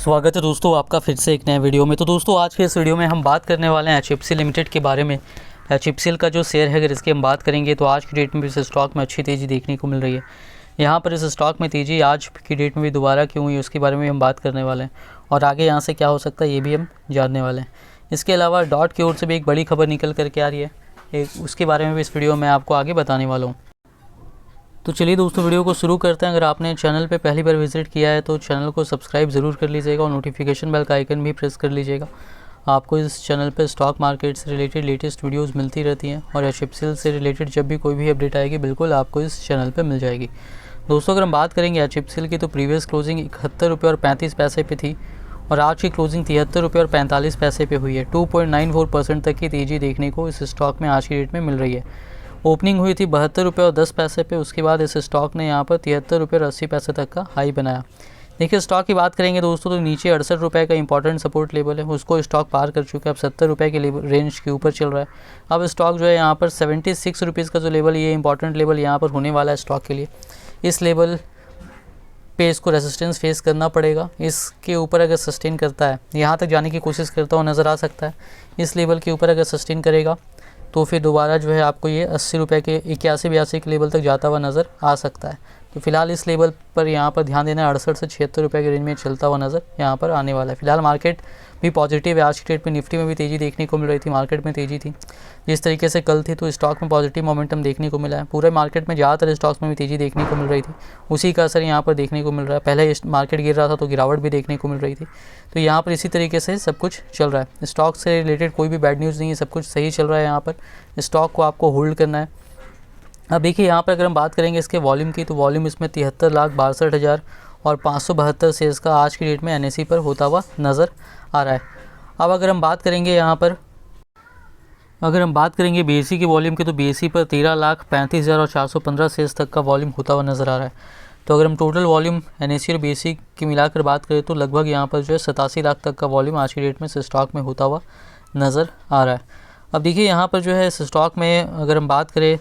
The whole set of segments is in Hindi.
स्वागत है दोस्तों आपका फिर से एक नए वीडियो में। तो दोस्तों आज के इस वीडियो में हम बात करने वाले हैं HFCL लिमिटेड के बारे में। HFCL का जो शेयर है अगर इसकी हम बात करेंगे तो आज की डेट में भी इस स्टॉक में अच्छी तेज़ी देखने को मिल रही है। यहाँ पर इस स्टॉक में तेज़ी आज की डेट में भी दोबारा क्यों हुई उसके बारे में हम बात करने वाले हैं और आगे यहाँ से क्या हो सकता है ये भी हम जानने वाले हैं। इसके अलावा डॉट की ओर से भी एक बड़ी खबर निकल करके आ रही है, उसके बारे में भी इस वीडियो में आपको आगे बताने वाला हूँ। तो चलिए दोस्तों वीडियो को शुरू करते हैं। अगर आपने चैनल पे पहली बार विजिट किया है तो चैनल को सब्सक्राइब ज़रूर कर लीजिएगा और नोटिफिकेशन बेल का आइकन भी प्रेस कर लीजिएगा। आपको इस चैनल पे स्टॉक मार्केट से रिलेटेड लेटेस्ट वीडियोस मिलती रहती हैं और HFCL से रिलेटेड जब भी कोई भी अपडेट आएगी बिल्कुल आपको इस चैनल पर मिल जाएगी। दोस्तों अगर हम बात करेंगे HFCL की तो प्रीवियस क्लोजिंग 71 रुपये और 35 पैसे पे थी और आज की क्लोजिंग 73 रुपये और 45 पैसे पे हुई है। 2.94% तक की तेज़ी देखने को इस स्टॉक में आज की डेट में मिल रही है। ओपनिंग हुई थी 72 रुपये और 10 पैसे पे, उसके बाद इस स्टॉक ने यहाँ पर 73 रुपये और 80 पैसे तक का हाई बनाया। देखिए स्टॉक की बात करेंगे दोस्तों तो नीचे 68 रुपये का इंपॉर्टेंट सपोर्ट लेवल है, उसको स्टॉक पार कर चुका है। अब 70 रुपये के रेंज के ऊपर चल रहा है। अब स्टॉक जो है यहाँ पर 76 रुपीज़ का जो लेवल, ये इंपॉर्टेंट लेवल यहाँ पर होने वाला है स्टॉक के लिए। इस लेवल पे इसको रेजिस्टेंस फेस करना पड़ेगा। इसके ऊपर अगर सस्टेन करता है, यहाँ तक जाने की कोशिश करता हुआ नज़र आ सकता है। इस लेवल के ऊपर अगर सस्टेन करेगा तो फिर दोबारा जो है आपको ये 80 रुपये के 81-82 के लेवल तक जाता हुआ नज़र आ सकता है। तो फिलहाल इस लेवल पर यहाँ पर ध्यान देना, 68 से 76 रुपये के रेंज में चलता हुआ नज़र यहाँ पर आने वाला है। फिलहाल मार्केट भी पॉजिटिव है। आज की डेट में निफ्टी में भी तेज़ी देखने को मिल रही थी, मार्केट में तेज़ी थी जिस तरीके से कल थी, तो स्टॉक में पॉजिटिव मोमेंटम देखने को मिला है। पूरे मार्केट में ज़्यादातर स्टॉक्स में भी तेज़ी देखने को मिल रही थी, उसी का असर यहाँ पर देखने को मिल रहा है। पहले मार्केट गिर रहा था तो गिरावट भी देखने को मिल रही थी, तो यहाँ पर इसी तरीके से सब कुछ चल रहा है। स्टॉक से रिलेटेड कोई भी बैड न्यूज़ नहीं है, सब कुछ सही चल रहा है। यहाँ पर स्टॉक को आपको होल्ड करना है। अब देखिए यहाँ पर अगर हम बात करेंगे इसके वॉल्यूम की, तो वॉल्यूम इसमें 73,62,000 और 572 शेयर्स का आज की डेट में NSE पर होता हुआ नज़र आ रहा है। अब अगर हम बात करेंगे यहाँ पर BSE की वॉल्यूम की, तो BSE पर 13,35,000 और 415 शेयर्स तक का वॉल्यूम होता हुआ नज़र आ रहा है। तो अगर हम टोटल वॉल्यूम NSE और BSE की मिलाकर बात करें तो लगभग यहाँ पर जो है 87 लाख तक का वॉल्यूम आज की डेट में इस स्टॉक में होता हुआ नज़र आ रहा है। अब देखिए यहाँ पर जो है इस स्टॉक में अगर हम बात करें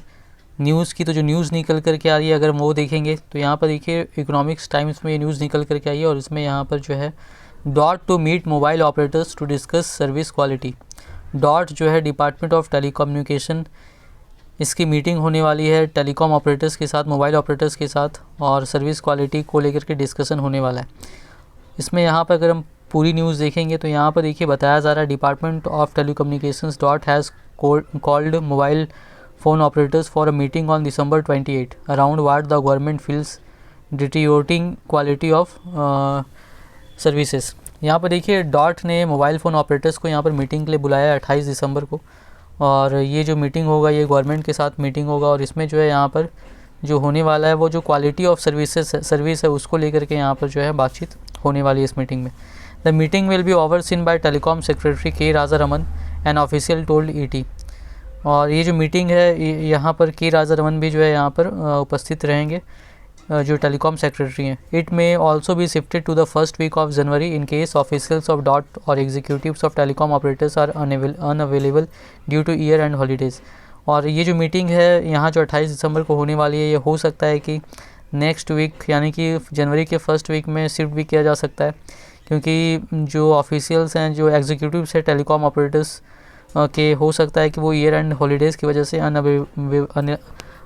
न्यूज़ की, तो जो न्यूज़ निकल करके आ रही है अगर हम वो देखेंगे तो यहाँ पर देखिए इकोनॉमिक्स टाइम्स में ये न्यूज़ निकल करके आई है और इसमें यहाँ पर जो है DoT to meet mobile operators to discuss service quality. DoT जो है डिपार्टमेंट ऑफ टेलीकम्युनिकेशन, इसकी मीटिंग होने वाली है टेलीकॉम ऑपरेटर्स के साथ, मोबाइल ऑपरेटर्स के साथ, और सर्विस क्वालिटी को लेकर के डिस्कशन होने वाला है। इसमें यहाँ पर अगर हम पूरी न्यूज़ देखेंगे तो यहाँ पर देखिए बताया जा रहा है department of telecommunications dot has called mobile phone operators for a meeting on December 28 around what the government feels deteriorating quality of services। यहाँ पर देखिए डॉट ने मोबाइल फ़ोन ऑपरेटर्स को यहाँ पर मीटिंग के लिए बुलाया है 28 दिसंबर को, और ये जो मीटिंग होगा ये गवर्नमेंट के साथ मीटिंग होगा और इसमें जो है यहाँ पर जो होने वाला है वो जो क्वालिटी ऑफ सर्विस है उसको लेकर के यहाँ पर जो है बातचीत होने वाली है इस मीटिंग में। The meeting will be overseen by telecom secretary K Rajaraman an official told ET। और ये जो मीटिंग है यहाँ पर के राजा रमन भी जो है यहाँ पर उपस्थित रहेंगे, जो टेलीकॉम सेक्रेटरी हैं। It may also be shifted to the first week of January in case officials of DoT or executives of telecom operators are unavailable due to year end holidays. और ये जो मीटिंग है यहाँ जो 28 दिसंबर को होने वाली है, ये हो सकता है कि नेक्स्ट वीक यानी कि जनवरी के फर्स्ट वीक में शिफ्ट भी किया जा सकता है, क्योंकि जो ऑफिशियल्स हैं, जो एग्जीक्यूटिव्स हैं टेलीकॉम ऑपरेटर्स के, हो सकता है कि वो ईयर एंड हॉलीडेज़ की वजह से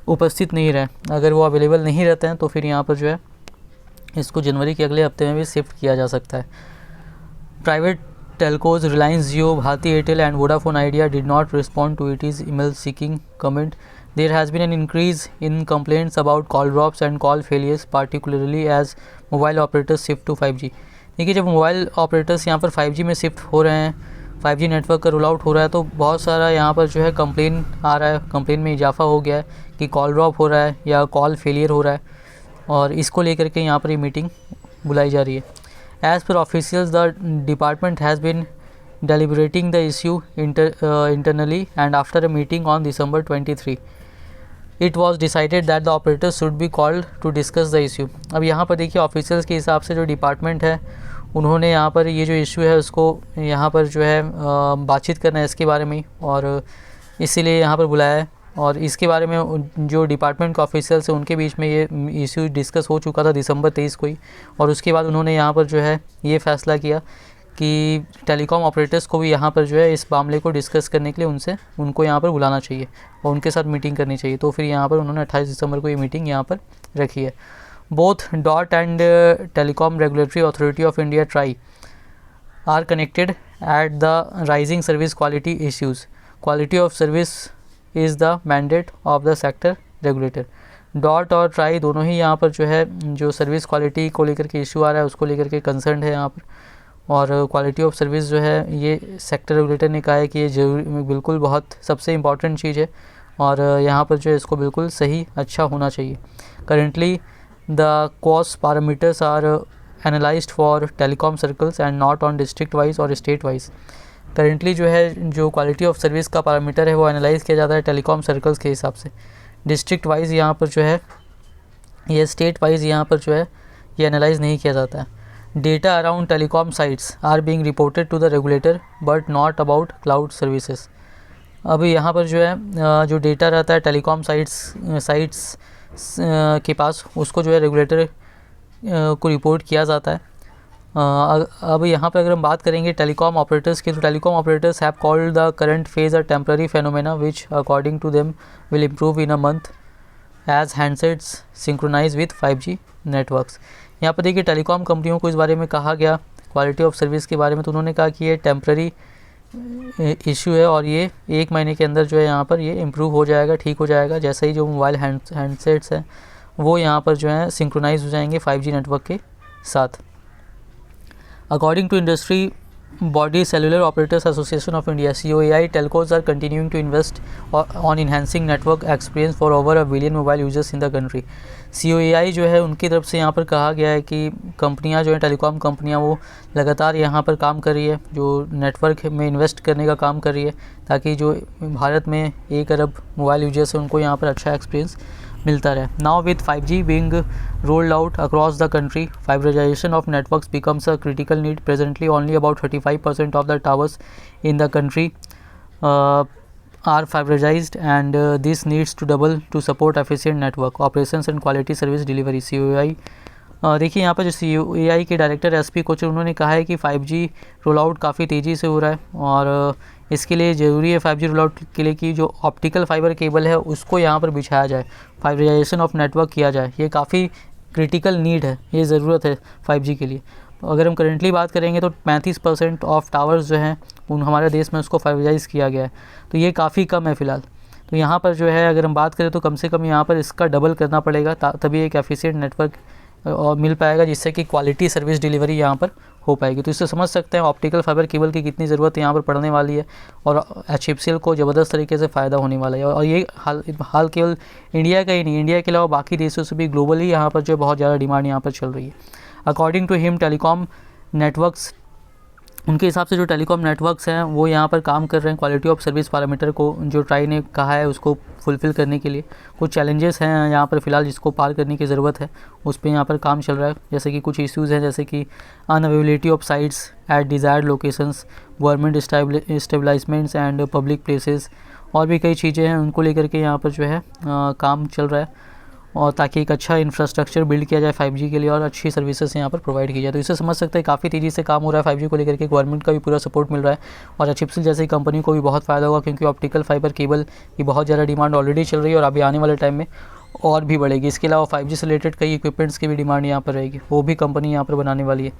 उपस्थित नहीं रहे। अगर वो अवेलेबल नहीं रहते हैं तो फिर यहाँ पर जो है इसको जनवरी के अगले हफ्ते में भी शिफ्ट किया जा सकता है। Private telcos Reliance Jio, Bharti Airtel and Vodafone Idea did not respond to its email seeking comment. There has been an increase in complaints about call drops and call failures particularly as mobile operators shift to 5G। देखिए जब मोबाइल ऑपरेटर्स यहाँ पर 5G में शिफ्ट हो रहे हैं, 5G नेटवर्क का रोल आउट हो रहा है, तो बहुत सारा यहाँ पर जो है कंप्लेन आ रहा है, कंप्लेन में इजाफा हो गया है कि कॉल ड्रॉप हो रहा है या कॉल फेलियर हो रहा है, और इसको लेकर के यहाँ पर ये मीटिंग बुलाई जा रही है। As per officials the department has been deliberating the issue internally and after a meeting on December 23 it was decided that the operators should be called to discuss the issue। अब यहाँ पर देखिए ऑफिशियल्स के हिसाब से जो डिपार्टमेंट है उन्होंने यहाँ पर ये जो इशू है उसको यहाँ पर जो है बातचीत करना है इसके बारे में, और इसीलिए यहाँ पर बुलाया है और इसके बारे में जो डिपार्टमेंट के ऑफिसर्स हैं उनके बीच में ये इशू डिस्कस हो चुका था दिसंबर 23 को ही, और उसके बाद उन्होंने यहाँ पर जो है ये फ़ैसला किया कि टेलीकॉम ऑपरेटर्स को भी यहाँ पर जो है इस मामले को डिस्कस करने के लिए उनको यहाँ पर बुलाना चाहिए और उनके साथ मीटिंग करनी चाहिए। तो फिर यहाँ पर उन्होंने 28 दिसंबर को ये मीटिंग यहाँ पर रखी है। Both dot and telecom regulatory authority of India try are connected at the rising service quality issues. Quality of service is the mandate of the sector regulator. Dot और ट्राई दोनों ही यहाँ पर जो है जो सर्विस क्वालिटी को लेकर के इशू आ रहा है उसको लेकर के कंसर्न है यहाँ पर, और क्वालिटी ऑफ सर्विस जो है ये सेक्टर रेगुलेटर ने कहा है कि ये जरूरी बिल्कुल बहुत सबसे इम्पॉर्टेंट चीज़ है और यहाँ पर जो है इसको बिल्कुल सही अच्छा होना चाहिए। Currently the cost parameters are analysed for telecom circles and not on district wise और स्टेट वाइज। करेंटली जो है जो क्वालिटी ऑफ सर्विस का पैरामीटर है वो एनालाइज़ किया जाता है टेलीकॉम सर्कल्स के हिसाब से। डिस्ट्रिक्ट वाइज यहाँ पर जो है ये स्टेट वाइज यहाँ पर जो है ये एनालाइज़ नहीं किया जाता है। Data around telecom sites are being reported to the regulator but not about cloud services. अभी यहाँ पर जो है जो डेटा रहता है टेलीकॉम साइट्स के पास उसको जो है रेगुलेटर को रिपोर्ट किया जाता है। अब यहाँ पर अगर हम बात करेंगे टेलीकॉम ऑपरेटर्स की, तो telecom operators have called the current phase a temporary phenomena which according to them will improve in a month as handsets synchronise with 5G networks. यहाँ पर देखिए टेलीकॉम कंपनियों को इस बारे में कहा गया क्वालिटी ऑफ सर्विस के बारे में, तो उन्होंने कहा कि ये टेम्पररी इशू है और ये 1 महीने के अंदर जो है यहाँ पर ये इम्प्रूव हो जाएगा, ठीक हो जाएगा, जैसे ही जो मोबाइल हैंडसेट्स हैं वो यहाँ पर जो है सिंक्रोनाइज हो जाएंगे 5G नेटवर्क के साथ। According to industry body cellular operators association of India COAI, telcos are continuing to invest on enhancing network experience for over 1 billion mobile users in the country। COAI जो है उनकी तरफ से यहाँ पर कहा गया है कि कंपनियाँ जो है टेलीकॉम कंपनियाँ वो लगातार यहाँ पर काम कर रही है, जो नेटवर्क में इन्वेस्ट करने का काम कर रही है ताकि जो भारत में 1 अरब मोबाइल यूजर्स हैं उनको यहाँ पर अच्छा एक्सपीरियंस मिलता रहे। Now with 5G being rolled out across the country, fiberization of networks becomes a critical need. Presently only about 35% of the towers in the country are fiberized and this needs to double to support efficient network operations and quality service delivery। COAI देखिए यहाँ पर जो COAI के डायरेक्टर SP कोचर उन्होंने कहा है कि 5G रोल आउट काफ़ी तेज़ी से हो रहा है और इसके लिए ज़रूरी है 5G रोल आउट के लिए कि जो ऑप्टिकल फाइबर केबल है उसको यहाँ पर बिछाया जाए, फाइबराइजेशन ऑफ नेटवर्क किया जाए। ये काफ़ी क्रिटिकल नीड है, ये ज़रूरत है 5G के लिए। अगर हम करेंटली बात करेंगे तो 35% ऑफ टावर्स जो हैं उन हमारे देश में उसको फाइबराइज किया गया है, तो ये काफ़ी कम है फ़िलहाल। तो यहाँ पर जो है अगर हम बात करें तो कम से कम यहाँ पर इसका डबल करना पड़ेगा तभी एक एफिशिएंट नेटवर्क और मिल पाएगा जिससे कि क्वालिटी सर्विस डिलीवरी यहाँ पर हो पाएगी। तो इससे समझ सकते हैं ऑप्टिकल फाइबर केबल की कितनी ज़रूरत यहाँ पर पड़ने वाली है और HFCL को ज़बरदस्त तरीके से फ़ायदा होने वाला है। और ये हाल केवल इंडिया का ही नहीं, इंडिया के अलावा बाकी देशों से भी ग्लोबली यहाँ पर जो बहुत ज़्यादा डिमांड यहाँ पर चल रही है। According to him telecom networks, उनके हिसाब से जो टेलीकॉम नेटवर्क्स हैं वो यहाँ पर काम कर रहे हैं क्वालिटी ऑफ सर्विस पैरामीटर को जो ट्राई ने कहा है उसको फुलफ़िल करने के लिए। कुछ चैलेंजेस हैं यहाँ पर फ़िलहाल जिसको पार करने की ज़रूरत है, उस पर यहाँ पर काम चल रहा है। जैसे कि कुछ इश्यूज़ हैं जैसे कि unavailability of sites at desired locations, government establishments and public places, और भी कई चीज़ें हैं उनको लेकर के यहाँ पर जो है काम चल रहा है और ताकि एक अच्छा इंफ्रास्ट्रक्चर बिल्ड किया जाए 5G के लिए और अच्छी सर्विसेज यहाँ पर प्रोवाइड की जाए। तो इससे समझ सकते हैं काफ़ी तेज़ी से काम हो रहा है 5G को लेकर के, गवर्नमेंट का भी पूरा सपोर्ट मिल रहा है और HFCL जैसी कंपनी को भी बहुत फ़ायदा होगा क्योंकि ऑप्टिकल फाइबर केबल की बहुत ज़्यादा डिमांड ऑलरेडी चल रही है और अभी आने वाले टाइम में और भी बढ़ेगी। इसके अलावा 5G से रिलेटेड कई इक्विपमेंट्स की भी डिमांड यहाँ पर रहेगी, वो भी कंपनी यहाँ पर बनाने वाली है।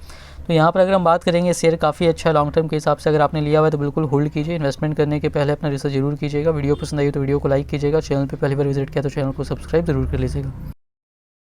तो यहाँ पर अगर हम बात करेंगे शेयर काफ़ी अच्छा है लॉन्ग टर्म के हिसाब से, अगर आपने लिया हुआ है तो बिल्कुल होल्ड कीजिए। इन्वेस्टमेंट करने के पहले अपना रिसर्च जरूर कीजिएगा। वीडियो पसंद आई तो वीडियो को लाइक कीजिएगा, चैनल पर पहली बार विजिट किया तो चैनल को सब्सक्राइब जरूर कर लीजिएगा।